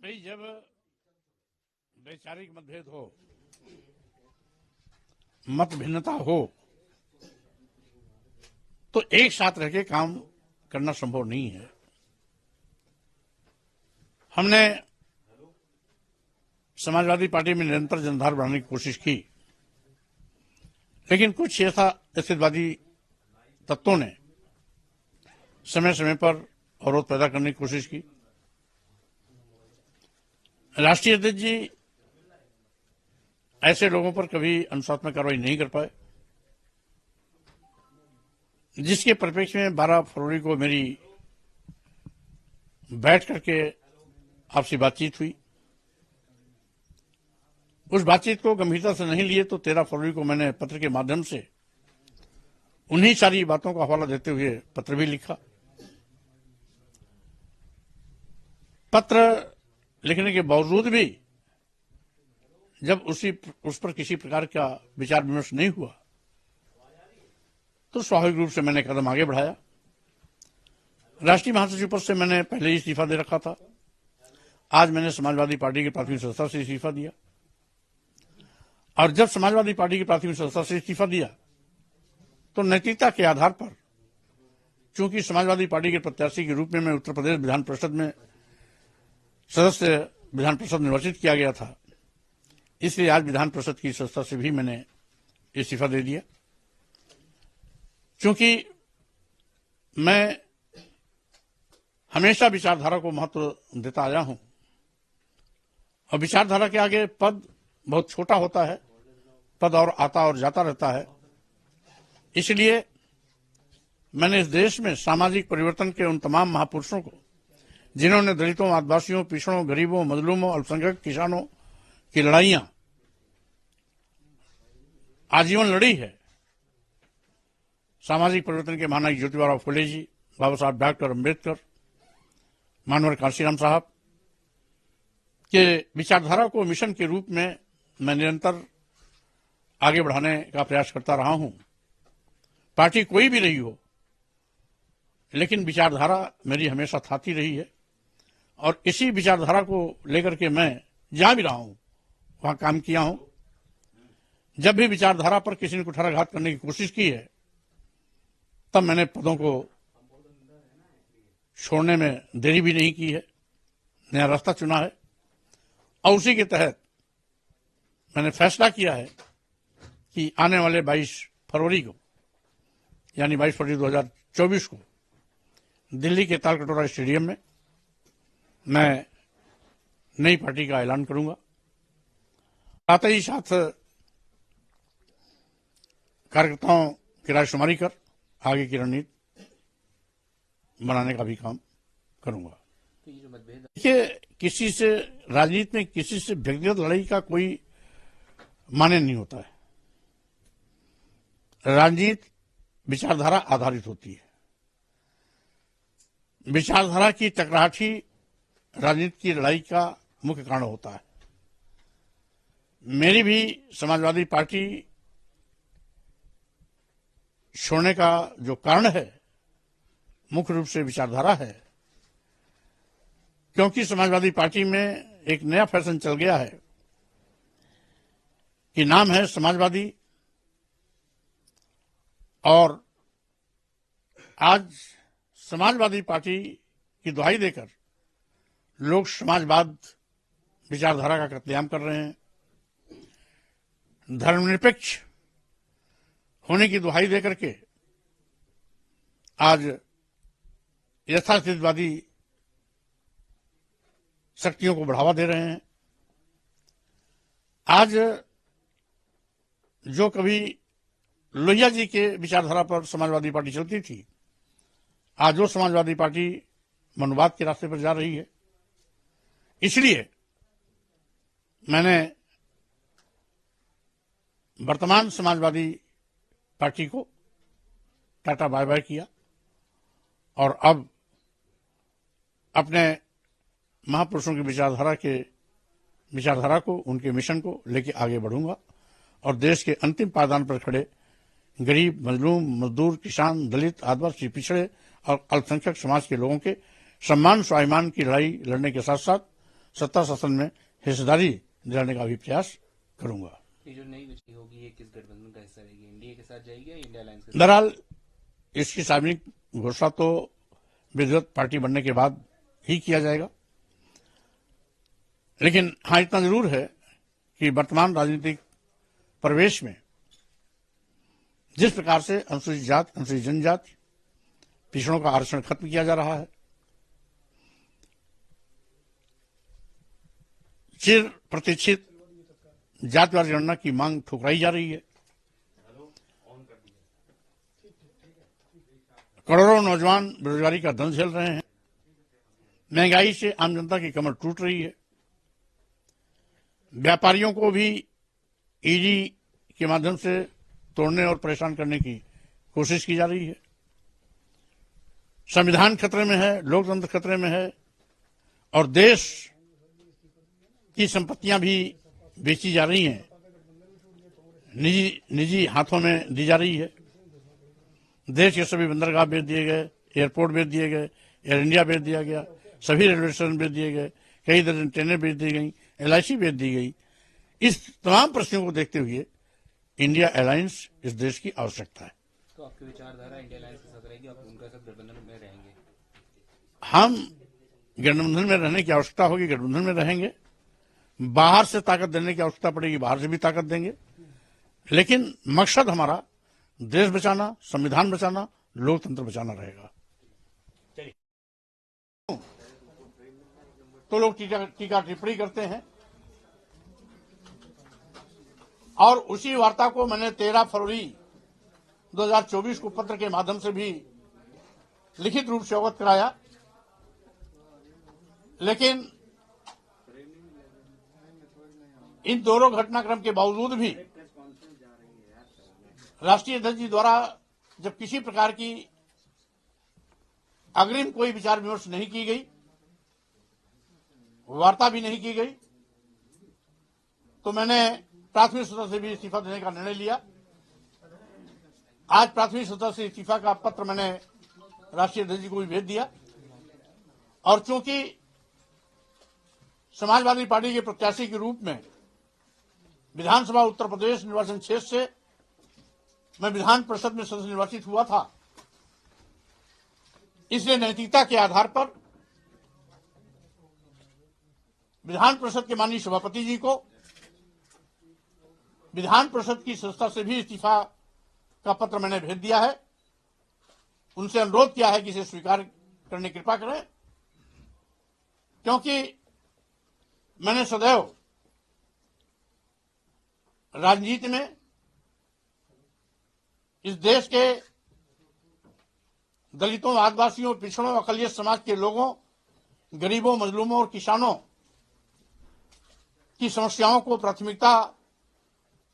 भाई जब वैचारिक मतभेद हो, मत भिन्नता हो, तो एक साथ रह के काम करना संभव नहीं है। हमने समाजवादी पार्टी में निरंतर जनाधार बढ़ाने की कोशिश की, लेकिन कुछ ऐसा स्थितवादी तत्वों ने समय समय पर अवरोध पैदा करने की कोशिश की। राष्ट्रीय अध्यक्ष जी ऐसे लोगों पर कभी अनुशासनात्मक कार्रवाई नहीं कर पाए, जिसके परिप्रेक्ष्य में 12 फरवरी को मेरी बैठ करके आपसी बातचीत हुई। उस बातचीत को गंभीरता से नहीं लिए तो 13 फरवरी को मैंने पत्र के माध्यम से उन्हीं सारी बातों का हवाला देते हुए पत्र भी लिखा। पत्र लिखने के बावजूद भी जब उस पर किसी प्रकार का विचार विमर्श नहीं हुआ तो स्वाभाविक रूप से मैंने कदम आगे बढ़ाया। राष्ट्रीय महासचिव पद से मैंने पहले ही इस्तीफा दे रखा था। आज मैंने समाजवादी पार्टी की प्राथमिक सदस्यता से इस्तीफा दिया, और जब समाजवादी पार्टी की प्राथमिक सदस्यता से इस्तीफा दिया तो नैतिकता के आधार पर, चूंकि समाजवादी पार्टी के प्रत्याशी के रूप में मैं उत्तर प्रदेश विधान परिषद में सदस्य विधान परिषद निर्वाचित किया गया था, इसलिए आज विधान परिषद की सदस्यता से भी मैंने इस्तीफा दे दिया। क्योंकि मैं हमेशा विचारधारा को महत्व देता आया हूं, और विचारधारा के आगे पद बहुत छोटा होता है, पद और आता और जाता रहता है। इसलिए मैंने इस देश में सामाजिक परिवर्तन के उन तमाम महापुरुषों को, जिन्होंने दलितों, आदिवासियों, पिछड़ों, गरीबों, मजलूमों, अल्पसंख्यक, किसानों की लड़ाइयां आजीवन लड़ी है, सामाजिक परिवर्तन के महानायक ज्योतिबा फुले जी, बाबा साहब डॉक्टर अम्बेडकर, मानवर कांशीराम साहब के विचारधारा को मिशन के रूप में मैं निरंतर आगे बढ़ाने का प्रयास करता रहा हूं। पार्टी कोई भी रही हो, लेकिन विचारधारा मेरी हमेशा थाती रही है, और इसी विचारधारा को लेकर के मैं जहां भी रहा हूं वहां काम किया हूं। जब भी विचारधारा पर किसी ने कुठाराघात करने की कोशिश की है, तब मैंने पदों को छोड़ने में देरी भी नहीं की है, नया रास्ता चुना है, और उसी के तहत मैंने फैसला किया है कि आने वाले 22 फरवरी को, यानी 22 फरवरी 2024 को दिल्ली के तालकटोरा स्टेडियम में मैं नई पार्टी का ऐलान करूंगा। साथ ही साथ कार्यकर्ताओं की रायशुमारी कर आगे की रणनीति बनाने का भी काम करूंगा। देखिए, किसी से राजनीति में किसी से व्यक्तिगत लड़ाई का कोई माने नहीं होता है। राजनीति विचारधारा आधारित होती है। विचारधारा की टकराहट ही राजनीति की लड़ाई का मुख्य कारण होता है। मेरी भी समाजवादी पार्टी छोड़ने का जो कारण है, मुख्य रूप से विचारधारा है। क्योंकि समाजवादी पार्टी में एक नया फैशन चल गया है कि नाम है समाजवादी, और आज समाजवादी पार्टी की दुहाई देकर लोग समाजवाद विचारधारा का कत्लेआम कर रहे हैं। धर्मनिरपेक्ष होने की दुहाई देकर के आज यथास्थितिवादी शक्तियों को बढ़ावा दे रहे हैं। आज जो कभी लोहिया जी के विचारधारा पर समाजवादी पार्टी चलती थी, आज वो समाजवादी पार्टी मनुवाद के रास्ते पर जा रही है। इसलिए मैंने वर्तमान समाजवादी पार्टी को टाटा बाय बाय किया, और अब अपने महापुरुषों की विचारधारा को, उनके मिशन को लेकर आगे बढ़ूंगा, और देश के अंतिम पायदान पर खड़े गरीब, मजलूम, मजदूर, किसान, दलित, आदिवासी, पिछड़े और अल्पसंख्यक समाज के लोगों के सम्मान स्वाभिमान की लड़ाई लड़ने के साथ साथ सत्ता शासन में हिस्सेदारी दिलाने का भी प्रयास करूंगा। ये जो नई विजय होगी ये किस गठबंधन का हिस्सा रहेगी, एनडीए के साथ जाएगी या इंडिया अलायंस के साथ? बहरहाल इसकी सार्वजनिक घोषणा तो विधिवत पार्टी बनने के बाद ही किया जाएगा, लेकिन हाँ इतना जरूर है कि वर्तमान राजनीतिक परिवेश में जिस प्रकार से अनुसूचित जाति, अनुसूचित जनजाति, पिछड़ों का आरक्षण खत्म किया जा रहा है, चिर प्रतीक्षित जातिवार जनगणना की मांग ठुकराई जा रही है, करोड़ों नौजवान बेरोजगारी का दंश झेल रहे हैं, महंगाई से आम जनता की कमर टूट रही है, व्यापारियों को भी ईडी के माध्यम से तोड़ने और परेशान करने की कोशिश की जा रही है, संविधान खतरे में है, लोकतंत्र खतरे में है और देश की संपत्तियां भी बेची जा रही हैं, निजी हाथों में दी जा रही है। देश के सभी बंदरगाह बेच दिए गए, एयरपोर्ट बेच दिए गए, एयर इंडिया बेच दिया गया, सभी रेलवे स्टेशन बेच दिए गए, कई दर्जन ट्रेनें बेच दी गई, एलआईसी बेच दी गई। इस तमाम प्रश्नों को देखते हुए इंडिया अलायंस इस देश की आवश्यकता है। तो आपकी विचारधारा इंडिया अलायंस के साथ रहेगी, आप उनका साथ गठबंधन में रहेंगे? हम गठबंधन में रहने की आवश्यकता होगी, गठबंधन में रहेंगे। बाहर से ताकत देने की आवश्यकता पड़ेगी, बाहर से भी ताकत देंगे, लेकिन मकसद हमारा देश बचाना, संविधान बचाना, लोकतंत्र बचाना रहेगा। तो लोग टीका टिप्पणी करते हैं और उसी वार्ता को मैंने 13 फरवरी 2024 को पत्र के माध्यम से भी लिखित रूप से अवगत कराया, लेकिन इन दोनों घटनाक्रम के बावजूद भी राष्ट्रीय अध्यक्ष जी द्वारा जब किसी प्रकार की अग्रिम कोई विचार विमर्श नहीं की गई, वार्ता भी नहीं की गई, तो मैंने प्राथमिक सदस्य से भी इस्तीफा देने का निर्णय लिया। आज प्राथमिक सदस्य से इस्तीफा का पत्र मैंने राष्ट्रीय अध्यक्ष जी को भी भेज दिया और चूंकि समाजवादी पार्टी के प्रत्याशी के रूप में विधानसभा उत्तर प्रदेश निर्वाचन क्षेत्र से मैं विधान परिषद में सदस्य निर्वाचित हुआ था, इसलिए नैतिकता के आधार पर विधान परिषद के माननीय सभापति जी को विधान परिषद की सदस्यता से भी इस्तीफा का पत्र मैंने भेज दिया है। उनसे अनुरोध किया है कि इसे स्वीकार करने की कृपा करें, क्योंकि मैंने सदैव राजनीति में इस देश के दलितों, आदिवासियों, पिछड़ों, अकलियत समाज के लोगों, गरीबों, मजलूमों और किसानों की समस्याओं को प्राथमिकता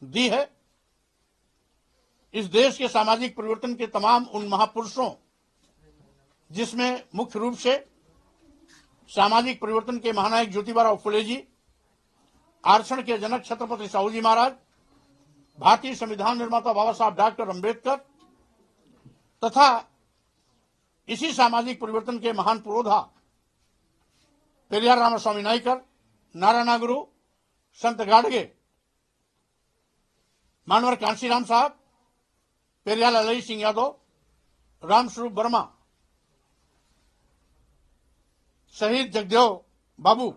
दी है। इस देश के सामाजिक परिवर्तन के तमाम उन महापुरुषों, जिसमें मुख्य रूप से सामाजिक परिवर्तन के महानायक ज्योतिबा फुले जी, आरक्षण के जनक छत्रपति साहू जी महाराज, भारतीय संविधान निर्माता बाबा साहब डॉक्टर अम्बेडकर तथा इसी सामाजिक परिवर्तन के महान पुरोधा पेरियार रामास्वामी नायकर, नारायण गुरु, संत गाडगे, मानवर कांशीराम साहब, पेरियार ललई सिंह यादव, रामस्वरूप वर्मा, शहीद जगदेव बाबू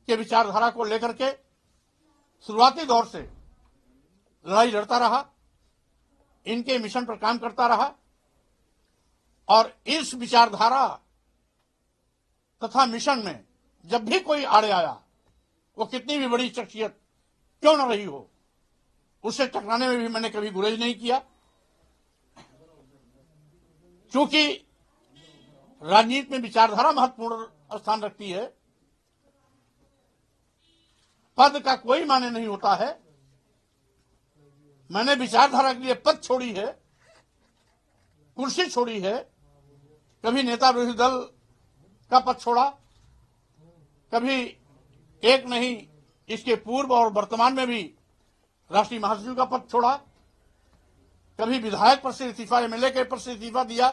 के विचारधारा को लेकर के शुरुआती दौर से लड़ाई लड़ता रहा, इनके मिशन पर काम करता रहा और इस विचारधारा तथा मिशन में जब भी कोई आड़े आया, वो कितनी भी बड़ी शख्सियत क्यों न रही हो, उससे टकराने में भी मैंने कभी गुरेज नहीं किया। क्योंकि राजनीति में विचारधारा महत्वपूर्ण स्थान रखती है, पद का कोई माने नहीं होता है। मैंने विचारधारा के लिए पद छोड़ी है, कुर्सी छोड़ी है, कभी नेता विरोधी दल का पद छोड़ा, कभी एक नहीं इसके पूर्व और वर्तमान में भी राष्ट्रीय महासचिव का पद छोड़ा, कभी विधायक पद से इस्तीफा, एमएलए के पद से इस्तीफा दिया,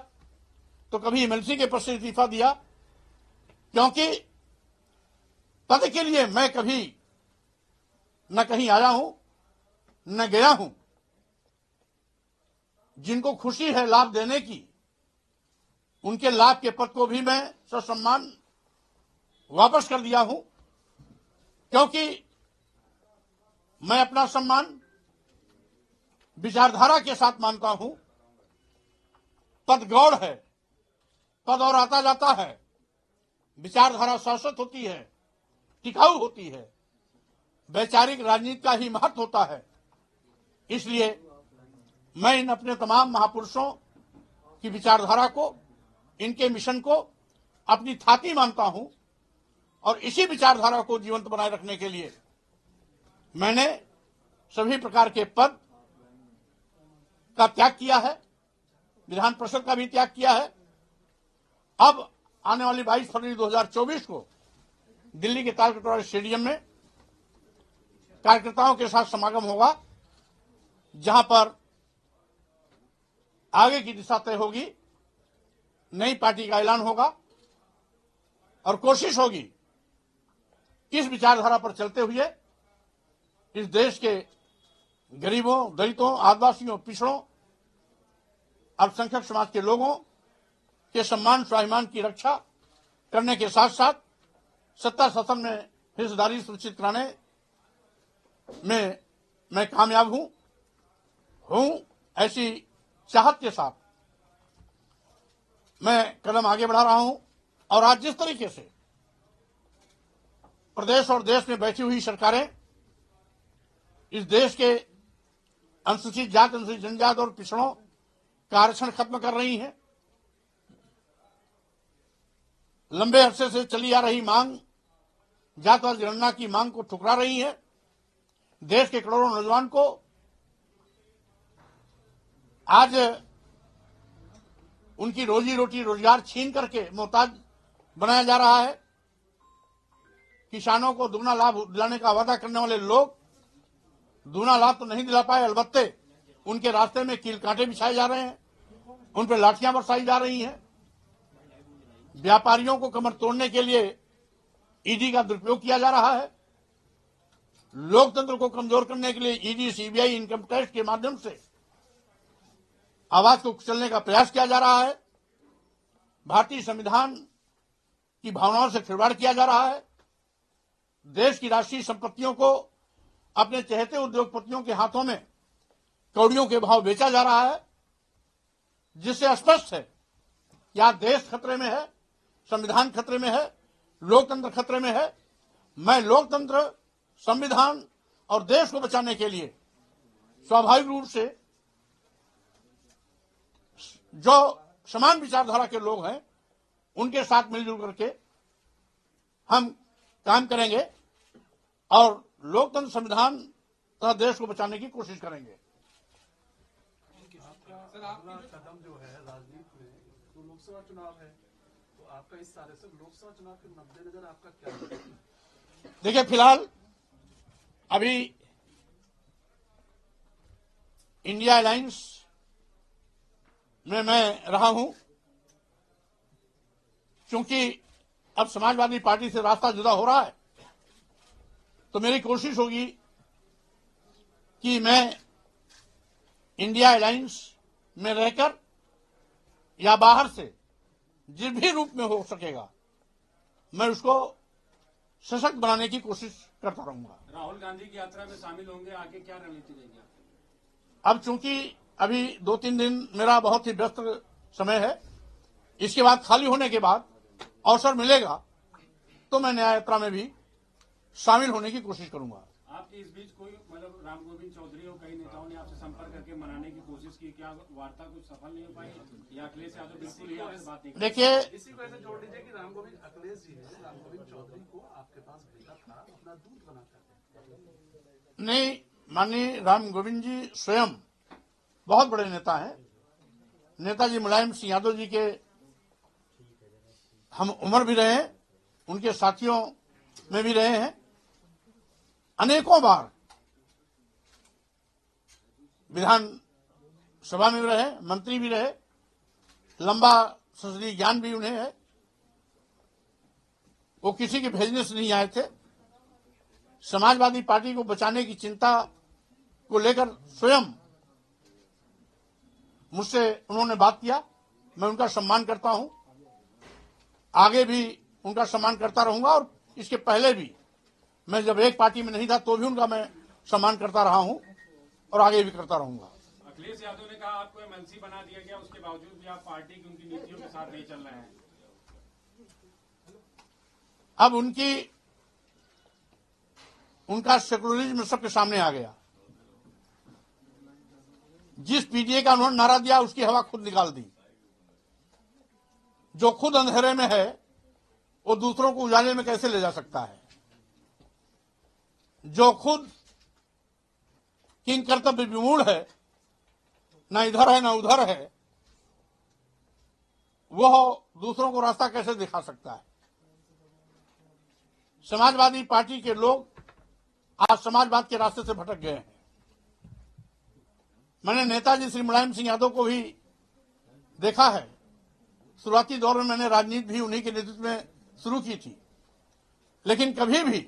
तो कभी एमएलसी के पद से इस्तीफा दिया, क्योंकि पद के लिए मैं कभी न कहीं आया हूं न गया हूं। जिनको खुशी है लाभ देने की, उनके लाभ के पद को भी मैं ससम्मान वापस कर दिया हूं, क्योंकि मैं अपना सम्मान विचारधारा के साथ मानता हूं। पद गौड़ है, पद और आता जाता है, विचारधारा शाश्वत होती है, टिकाऊ होती है, वैचारिक राजनीति का ही महत्व होता है। इसलिए मैं इन अपने तमाम महापुरुषों की विचारधारा को, इनके मिशन को अपनी थाती मानता हूं और इसी विचारधारा को जीवंत बनाए रखने के लिए मैंने सभी प्रकार के पद का त्याग किया है, विधान परिषद का भी त्याग किया है। अब आने वाली 22 फरवरी 2024 को दिल्ली के तालकटोरा स्टेडियम में कार्यकर्ताओं के साथ समागम होगा, जहां पर आगे की दिशा तय होगी, नई पार्टी का ऐलान होगा और कोशिश होगी इस विचारधारा पर चलते हुए इस देश के गरीबों, दलितों, आदिवासियों, पिछड़ों, अल्पसंख्यक समाज के लोगों के सम्मान स्वाभिमान की रक्षा करने के साथ साथ सत्ता शासन में हिस्सेदारी सुनिश्चित कराने में मैं कामयाब हूं। ऐसी चाहत के साथ मैं कदम आगे बढ़ा रहा हूं और आज जिस तरीके से प्रदेश और देश में बैठी हुई सरकारें इस देश के अनुसूचित जाति, अनुसूचित जनजाति और पिछड़ों का आरक्षण खत्म कर रही हैं, लंबे अरसे से चली आ रही मांग, जातिवाद जनगणना की मांग को ठुकरा रही है, देश के करोड़ों नौजवान को आज उनकी रोजी रोटी रोजगार छीन करके मोहताज बनाया जा रहा है। किसानों को दुगना लाभ दिलाने का वादा करने वाले लोग दुगना लाभ तो नहीं दिला पाए, अलबत्ते उनके रास्ते में कील कांटे बिछाए जा रहे हैं, उन पर लाठियां बरसाई जा रही हैं। व्यापारियों को कमर तोड़ने के लिए ईडी का दुरुपयोग किया जा रहा है। लोकतंत्र को कमजोर करने के लिए ईडी, सीबीआई, इनकम टैक्स के माध्यम से आवाज को कुचलने का प्रयास किया जा रहा है। भारतीय संविधान की भावनाओं से खिलवाड़ किया जा रहा है। देश की राष्ट्रीय संपत्तियों को अपने चहेते उद्योगपतियों के हाथों में कौड़ियों के भाव बेचा जा रहा है, जिससे स्पष्ट है कि आज देश खतरे में है, संविधान खतरे में है, लोकतंत्र खतरे में है। मैं लोकतंत्र, संविधान और देश को बचाने के लिए स्वाभाविक रूप से जो समान विचारधारा के लोग हैं उनके साथ मिलजुल करके हम काम करेंगे और लोकतंत्र, संविधान तथा देश को बचाने की कोशिश करेंगे। सर, आपका कदम जो है राजनीति में, तो लोकसभा चुनाव है, तो आपका इस सारे से लोकसभा चुनाव के मद्देनजर आपका क्या है? देखिए, फिलहाल अभी इंडिया अलायंस में मैं रहा हूं, क्योंकि अब समाजवादी पार्टी से रास्ता जुदा हो रहा है, तो मेरी कोशिश होगी कि मैं इंडिया अलायंस में रहकर या बाहर से जिस भी रूप में हो सकेगा मैं उसको सशक्त बनाने की कोशिश करता रहूंगा। राहुल गांधी की यात्रा में शामिल होंगे, आगे क्या रणनीति रहेगी? अब चूंकि अभी 2-3 दिन मेरा बहुत ही व्यस्त समय है, इसके बाद खाली होने के बाद अवसर मिलेगा तो मैं न्याय यात्रा में भी शामिल होने की कोशिश करूंगा। आपके इस बीच कोई मतलब राम गोविंद चौधरी और कई नेताओं ने आपसे संपर्क करके मनाने की कोशिश की, क्या वार्ता कुछ सफल नहीं हो पाई या अखिलेश यादव बिल्कुल ही आपसे बात नहीं कर? देखिए, इसी को ऐसे जोड़ दीजिए कि राम गोविंद अखिलेश जी ने राम गोविंद चौधरी को आपके पास भेजा था अपना दूत बनाकर। नहीं, माननीय राम गोविंद जी स्वयं बहुत बड़े नेता हैं। नेताजी मुलायम सिंह यादव जी के हम उम्र भी रहे हैं, उनके साथियों में भी रहे हैं। अनेकों बार विधान सभा में भी रहे, मंत्री भी रहे, लंबा संसदीय ज्ञान भी उन्हें है। वो किसी के भेजने से नहीं आए थे। समाजवादी पार्टी को बचाने की चिंता को लेकर स्वयं मुझसे उन्होंने बात किया। मैं उनका सम्मान करता हूं, आगे भी उनका सम्मान करता रहूंगा और इसके पहले भी मैं जब एक पार्टी में नहीं था तो भी उनका मैं सम्मान करता रहा हूं और आगे भी करता रहूंगा। अखिलेश यादव ने कहा आपको एमएलसी बना दिया गया, उसके बावजूद भी आप पार्टी की उनकी नीतियों के साथ नहीं चल रहे हैं। अब उनका सेकुलरिज्म सबके सामने आ गया। जिस पीडीए का उन्होंने नारा दिया उसकी हवा खुद निकाल दी। जो खुद अंधेरे में है वो दूसरों को उजाले में कैसे ले जा सकता है? जो खुद किंग कर्तव्य विमूढ़ है, ना इधर है ना उधर है, वह दूसरों को रास्ता कैसे दिखा सकता है? समाजवादी पार्टी के लोग आज समाजवाद के रास्ते से भटक गए हैं। मैंने नेताजी श्री मुलायम सिंह यादव को भी देखा है। शुरुआती दौर में मैंने राजनीति भी उन्हीं के नेतृत्व में शुरू की थी, लेकिन कभी भी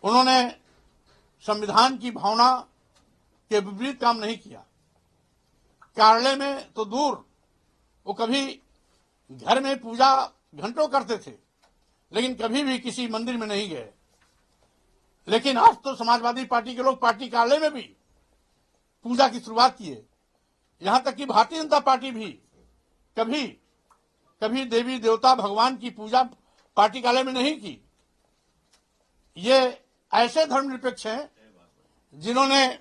उन्होंने संविधान की भावना के विपरीत काम नहीं किया। कार्यालय में तो दूर, वो कभी घर में पूजा घंटों करते थे, लेकिन कभी भी किसी मंदिर में नहीं गए। लेकिन आज तो समाजवादी पार्टी के लोग पार्टी कार्यालय में भी पूजा की शुरुआत किए। यहां तक कि भारतीय जनता पार्टी भी कभी देवी देवता भगवान की पूजा पार्टी कार्यालय में नहीं की। ये ऐसे धर्मनिरपेक्ष हैं जिन्होंने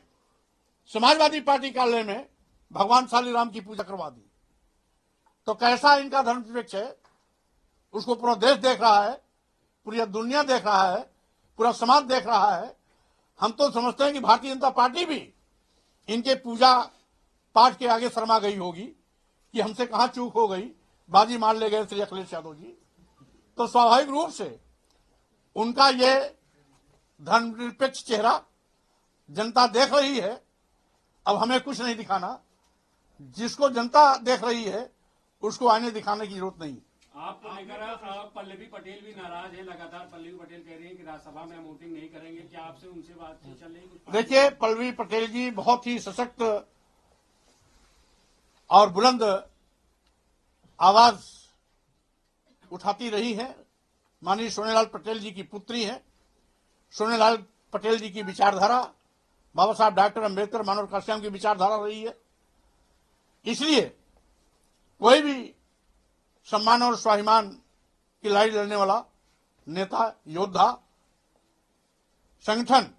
समाजवादी पार्टी कार्यालय में भगवान शालीराम की पूजा करवा दी। तो कैसा इनका धर्मनिरपेक्ष है, उसको पूरा देश देख रहा है, पूरी दुनिया देख रहा है, पूरा समाज देख रहा है। हम तो समझते हैं कि भारतीय जनता पार्टी भी इनके पूजा पाठ के आगे शर्मा गई होगी कि हमसे कहां चूक हो गई, बाजी मार ले गए श्री अखिलेश यादव जी। तो स्वाभाविक रूप से उनका ये धर्मनिरपेक्ष चेहरा जनता देख रही है। अब हमें कुछ नहीं दिखाना, जिसको जनता देख रही है उसको आईने दिखाने की जरूरत नहीं। आपको लेकर पल्लवी पटेल भी नाराज है। लगातार पल्लवी पटेल कह रही है कि राज्यसभा में हम वोटिंग नहीं करेंगे। क्या आपसे उनसे बातचीत चल रही है? देखिए, पल्लवी पटेल जी बहुत ही सशक्त और बुलंद आवाज उठाती रही है। माननीय सोनेलाल पटेल जी की पुत्री है। सोनेलाल पटेल जी की विचारधारा बाबा साहब डॉक्टर अम्बेडकर मानव काश्याम की विचारधारा रही है। इसलिए कोई भी सम्मान और स्वाभिमान की लड़ाई लड़ने वाला नेता, योद्धा, संगठन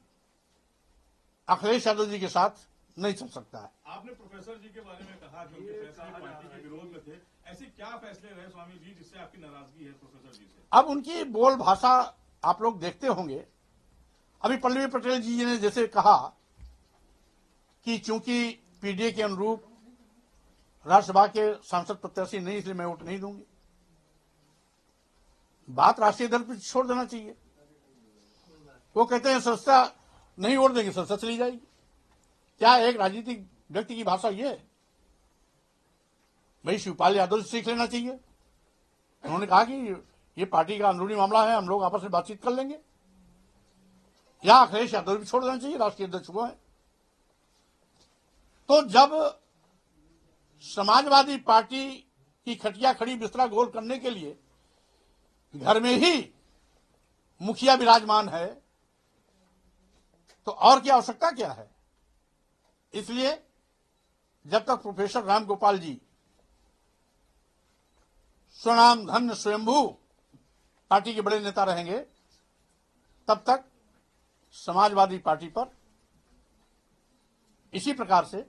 अखिलेश यादव जी के साथ नहीं चल सकता है। आपने प्रोफेसर जी के बारे में कहा कि उनके फैसले पार्टी के विरोध में थे। ऐसे क्या फैसले रहे स्वामी जी जिससे आपकी नाराजगी है प्रोफेसर जी से? अब उनकी बोल भाषा आप लोग देखते होंगे। अभी पल्लवी पटेल जी ने जैसे कहा कि चूंकि पीडीए के अनुरूप राज्यसभा के सांसद प्रत्याशी नहीं, इसलिए मैं वोट नहीं दूंगी। बात राष्ट्रीय दल पर छोड़ देना चाहिए। वो कहते हैं संस्था नहीं वोट देंगे, संस्था चली जाएगी। क्या एक राजनीतिक व्यक्ति की भाषा ये है? भाई शिवपाल यादव से सीख लेना चाहिए। उन्होंने कहा कि ये पार्टी का अंदरूनी मामला है, हम लोग आपस में बातचीत कर लेंगे। या अखिलेश यादव भी छोड़ देना चाहिए, राष्ट्रीय अध्यक्ष वो है। तो जब समाजवादी पार्टी की खटिया खड़ी बिस्तरा गोल करने के लिए घर में ही मुखिया विराजमान है, तो और क्या आवश्यकता क्या है? इसलिए जब तक प्रोफेसर राम गोपाल जी स्वनाम धन्य स्वयंभू पार्टी के बड़े नेता रहेंगे, तब तक समाजवादी पार्टी पर इसी प्रकार से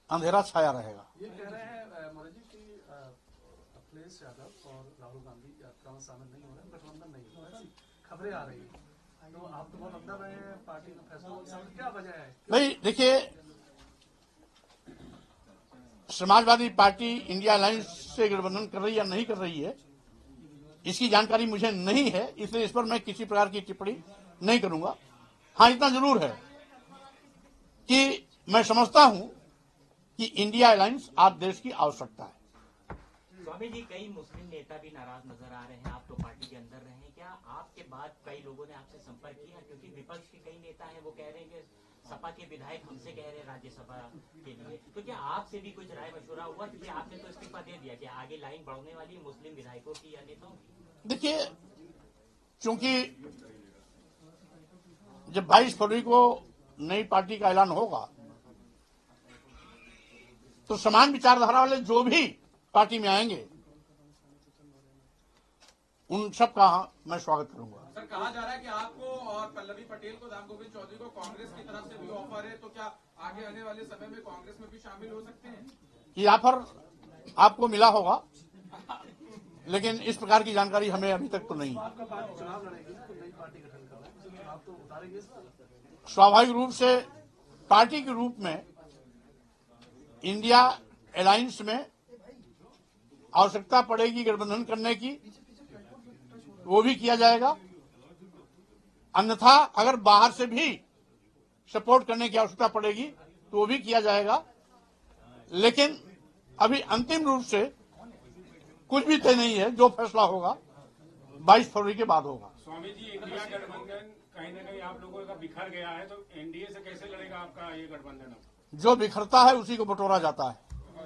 अंधेरा छाया रहेगा। ये कह रहे हैं मोदी जी की अखिलेश यादव और राहुल गांधी यात्रा में शामिल नहीं हो रहे, गठबंधन नहीं हो रहा, ऐसी खबरें आ रही है। तो आप तो बहुत अंदर रहे हैं पार्टी का फैसला, क्या वजह है? भाई देखिए, समाजवादी पार्टी इंडिया अलायंस से गठबंधन कर रही है या नहीं कर रही है, इसकी जानकारी मुझे नहीं है, इसलिए इस पर मैं किसी प्रकार की टिप्पणी नहीं करूंगा। हाँ, इतना जरूर है कि मैं समझता हूं कि इंडिया अलायंस आज देश की आवश्यकता है। स्वामी जी, कई मुस्लिम नेता भी नाराज नजर आ रहे हैं, आप तो पार्टी के अंदर रहे हैं, क्या आपके बाद कई लोगों ने आपसे संपर्क किया? क्योंकि विपक्ष के कई नेता हैं, वो कह रहे हैं कि सपा के विधायक हमसे कह रहे हैं राज्यसभा के लिए, तो क्या आपसे भी कुछ राय मशवरा हुआ? क्योंकि आपने तो इस्तीफा दे दिया कि आगे लाइन बढ़ने वाली है मुस्लिम विधायकों की या नेताओं की। देखिए, चूंकि जब 22 फरवरी को नई पार्टी का ऐलान होगा तो समान विचारधारा वाले जो भी पार्टी में आएंगे उन सब का मैं स्वागत करूंगा। सर, कहा जा रहा है कि आपको और पल्लवी पटेल को, राम गोविंद चौधरी को कांग्रेस की तरफ से भी ऑफर है, तो क्या आगे आने वाले समय में कांग्रेस में भी शामिल हो सकते हैं? ये ऑफर आपको मिला होगा, लेकिन इस प्रकार की जानकारी हमें अभी तक तो नहीं है। आपका पार्टी चुनाव लड़ेगी तो नई पार्टी गठन कर रहा है, आप तो उतारेंगे इस पर? स्वाभाविक रूप से पार्टी के रूप में इंडिया अलायंस में आवश्यकता पड़ेगी गठबंधन करने की, वो भी किया जाएगा। अन्यथा अगर बाहर से भी सपोर्ट करने की आवश्यकता पड़ेगी तो वो भी किया जाएगा। लेकिन अभी अंतिम रूप से कुछ भी तय नहीं है, जो फैसला होगा 22 फरवरी के बाद होगा। स्वामी जी, इंडिया गठबंधन कहीं न कहीं आप लोगों का बिखर गया है, तो एनडीए से कैसे लड़ेगा आपका ये गठबंधन? जो बिखरता है उसी को बटोरा जाता है।